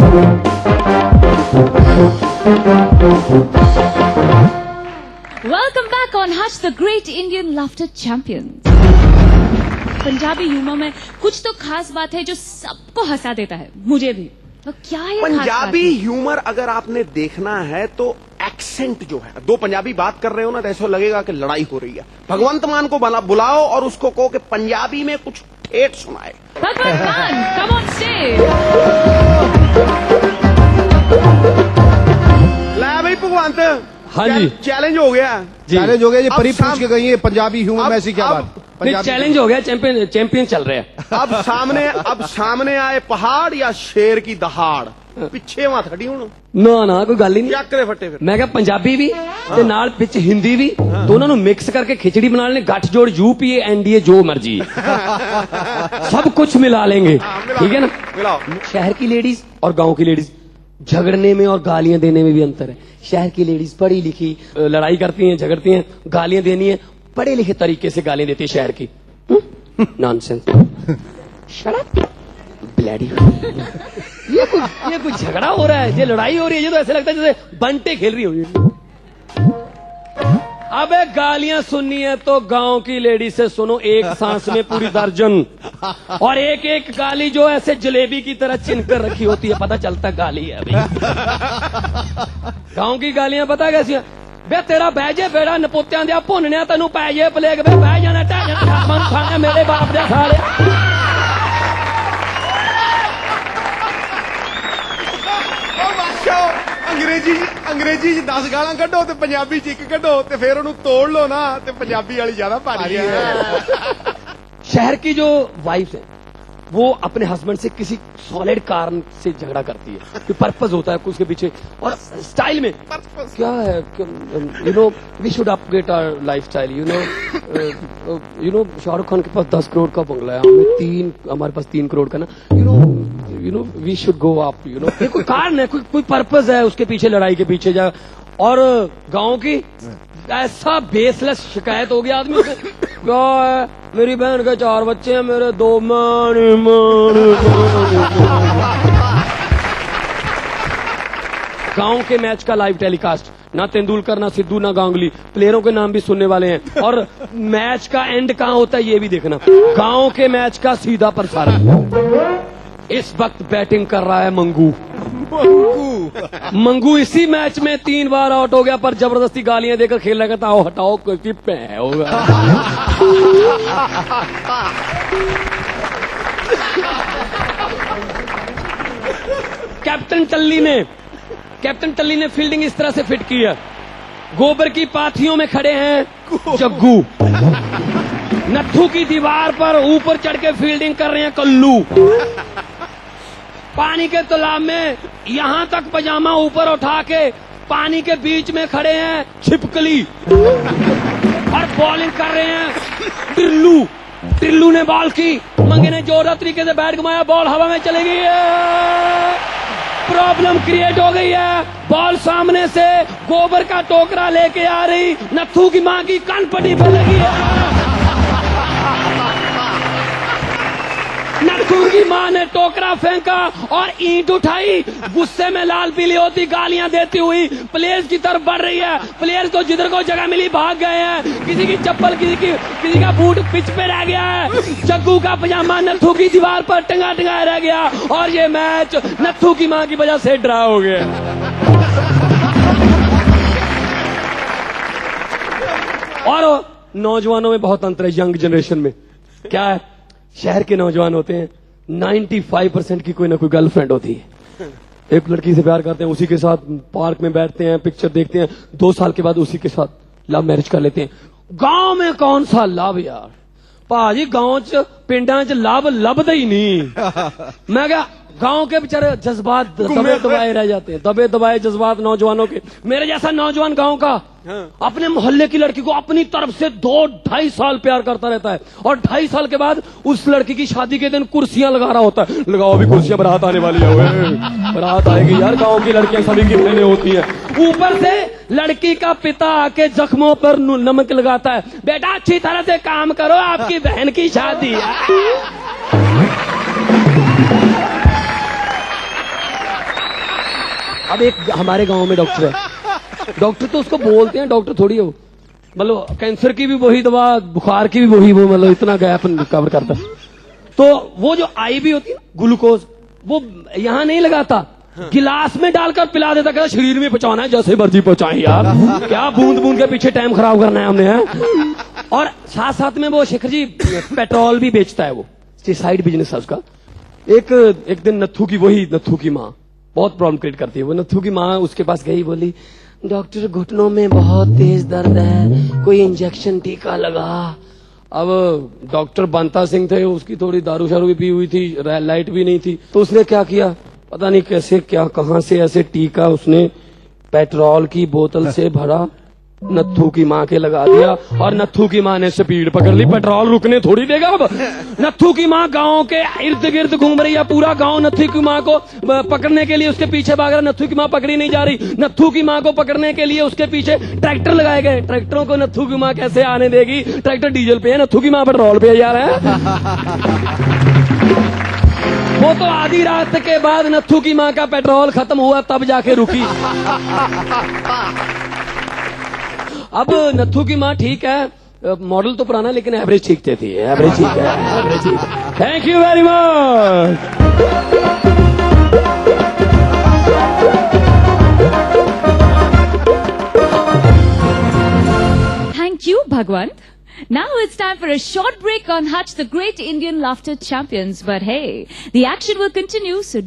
Welcome back on Hutch, the great Indian laughter champion. Punjabi humour में कुछ तो खास बात है जो सबको हंसा देता है, मुझे भी। तो क्या है पंजाबी ह्यूमर अगर आपने देखना है तो एक्सेंट जो है, दो पंजाबी बात कर रहे हो ना तो ऐसा लगेगा कि लड़ाई हो रही है। भगवंत मान को बुलाओ और उसको कहो कि पंजाबी में कुछ ठेठ सुनाए। भगवंत मान, come on stage. ला भाई भगवंत, हाँ जी, चैलेंज हो गया। चैलेंज हो गया। ये परी पूछ के गई है पंजाबी ह्यूमर अब- में ऐसी क्या बात? चैलेंज हो गया, चैंपियन चल रहे हैं। अब सामने आए पहाड़ या शेर की दहाड़, पिछे मत हटी हूं। ना कोई गल ही नहीं। ਚੱਕ ਦੇ ਫੱਟੇ ਫਿਰ। मैं क्या पंजाबी भी ते नाल पिच हिंदी भी दोनों मिक्स करके खिचड़ी बना लेने, गठ जोड़ यूपीए एनडीए जो मर्जी सब कुछ मिला लेंगे, ठीक है ना। मिलाओ। शहर की लेडीज और गांव की लेडीज झगड़ने में और गालियां देने में भी अंतर है। शहर की लेडीज पढ़ी लिखी लड़ाई करती हैं, झगड़ती हैं, गालियां देनी है, पढ़े लिखे तरीके से गालियां देती है शहर की। Nonsense, shut up bloody. ये कुछ झगड़ा हो रहा है, ये लड़ाई हो रही है, ये तो ऐसे लगता है जैसे बंटे खेल रही हो। अबे गालियां सुननी है तो गांव की लेडी से सुनो, एक सांस में पूरी दर्जन, और एक एक गाली जो ऐसे जलेबी की तरह चिन कर रखी होती है, पता चलता गाली है अभी। गांव की गालियां पता कैसी है? बे तेरा बहजे बेड़ा नपुत्तियां दिया भुनने तेनू पै जे प्लेग, बे बह जाना टह जाना मन खाने मेरे बाप दे साले। अंग्रेजी च 10 गालां कड्ढो ते पंजाबी च 1 कड्ढो ते फिर ਉਹਨੂੰ ਤੋੜ लो ना ते पंजाबी वाली ज्यादा भारी है। शहर की जो वाइफ है वो अपने हस्बैंड से किसी सॉलिड कारण से झगड़ा करती है, कोई पर्पस होता है उसके पीछे, और स्टाइल में क्या है, you know we should upgrade our lifestyle, you know Shahrukh Khan के पास 10 करोड़ का बंगला है, हमारे पास 3 करोड़ का ना, you know we should go up, you know कोई कारण है, कोई पर्पस है उसके पीछे, लड़ाई के पीछे जा। और गांव की ऐसा बेसलेस शिकायत हो गया आदमी से, क्या है मेरी बहन के 4 बच्चे हैं, मेरे 2 गांव के मैच का लाइव टेलीकास्ट, ना तेंदुलकर ना सिद्धू ना गांगुली, प्लेयरों के नाम भी सुनने वाले हैं, और मैच का एंड कहाँ होता है ये भी देखना। गांव के मैच का सीधा प्रसारण। इस वक्त बैटिंग कर रहा है मंगू इसी मैच में 3 बार आउट हो गया, पर जबरदस्ती गालियां देकर खेल रहा था, हटाओ कोई पै होगा। कैप्टन टल्ली ने फील्डिंग इस तरह से फिट की है, गोबर की पाथियों में खड़े हैं जग्गू, नट्ठू की दीवार पर ऊपर चढ़ के फील्डिंग कर रहे हैं कल्लू, पानी के तालाब में यहां तक पजामा ऊपर उठा के पानी के बीच में खड़े हैं छिपकली, और बॉलिंग कर रहे हैं टिल्लू ने बॉल की, मंगे ने जोरदार तरीके से बैट घुमाया, बॉल हवा में चली गई है, प्रॉब्लम क्रिएट हो गई है, बॉल सामने से गोबर का टोकरा लेके आ रही, नत्थू की मां की कनपटी पे लगी है, नत्थू की मां ने टोकरा फेंका और ईंट उठाई, गुस्से में लाल पीली होती गालियां देती हुई प्लेयर्स की तरफ बढ़ रही है। प्लेयर्स को जिधर को जगह मिली भाग गए हैं, किसी की चप्पल किसी का बूट पिच पे रह गया है, जग्गू का पजामा नत्थू की दीवार पर टंगा रह गया, और ये मैच नत्थू की मां की वजह से ड्रा हो गया। और नौजवानों में बहुत अंतर है, यंग जनरेशन में क्या है, शहर के नौजवान होते हैं 95% की कोई ना कोई गर्लफ्रेंड होती है, एक लड़की से प्यार करते हैं, उसी के साथ पार्क में बैठते हैं, पिक्चर देखते हैं, 2 साल के बाद उसी के साथ लव मैरिज कर लेते हैं। गांव में कौन सा लव यार, भाजी गांव च पिंडा च लव लभदा ही नहीं। मैं क्या, गांव के बेचारे जज्बात दबे दबाए रह जाते हैं, दबे दबाए जज्बात नौजवानों के। मेरे जैसा नौजवान गांव का अपने मोहल्ले की लड़की को अपनी तरफ से 2-2.5 साल प्यार करता रहता है, और 2.5 साल के बाद उस लड़की की शादी के दिन कुर्सियां लगा रहा होता है, लगाओ अभी कुर्सियां, बारात आने वाली है, बारात आएगी यार, गांव की लड़कियां सभी गिरने होती हैं। ऊपर से लड़की का पिता आके जख्मों पर नमक लगाता है, बेटा अच्छी तरह से काम करो, आपकी बहन की शादी है। अब एक हमारे गांव में डॉक्टर है, डॉक्टर तो उसको बोलते हैं, डॉक्टर थोड़ी हो, मतलब कैंसर की भी वही दवा, बुखार की भी वही, वो मतलब इतना गैप कवर करता है। तो वो जो आईवी होती है ग्लूकोज, वो यहाँ नहीं लगाता, गिलास में डालकर पिला देता, कहता शरीर में पहुंचाना है, जैसे मर्जी पहुंचाए यार, क्या बूंद बूंद के पीछे टाइम खराब करना है हमने है? और साथ साथ में वो शेखर जी पेट्रोल भी बेचता है, वो साइड बिजनेस है उसका। एक दिन नत्थू की माँ बहुत प्रॉब्लम क्रिएट करती है, वो नत्थू की माँ उसके पास गई, बोली डॉक्टर घुटनों में बहुत तेज दर्द है, कोई इंजेक्शन टीका लगा। अब डॉक्टर बंता सिंह थे, उसकी थोड़ी दारू शारू भी पी हुई थी, लाइट भी नहीं थी, तो उसने क्या किया पता नहीं कैसे, क्या कहां से ऐसे टीका उसने पेट्रोल की बोतल से भरा, नत्थू की माँ के लगा दिया, और नत्थू की माँ ने स्पीड पकड़ ली। पेट्रोल रुकने थोड़ी देगा अब। नत्थू की माँ गांव के इर्द गिर्द घूम रही है, पूरा गांव नत्थू की माँ को पकड़ने के लिए उसके पीछे भाग रहा। नत्थू की माँ पकड़ी नहीं जा रही, नत्थू की माँ को पकड़ने के लिए उसके पीछे ट्रैक्टर लगाए गए। ट्रैक्टरों को नत्थू की माँ कैसे आने देगी? ट्रैक्टर डीजल पे है, नत्थू की माँ पेट्रोल पे जा रहा है। वो तो आधी रात के बाद नत्थू की माँ का पेट्रोल खत्म हुआ, तब जाके रुकी। अब नत्थू की माँ ठीक है, मॉडल तो पुराना, लेकिन एवरेज ठीक थी, एवरेज ठीक है, एवरेज ठीक है। Thank you very much. Thank you, Bhagwant. Now it's time for a short break on Hutch, the Great Indian Laughter Champions. But hey, the action will continue, so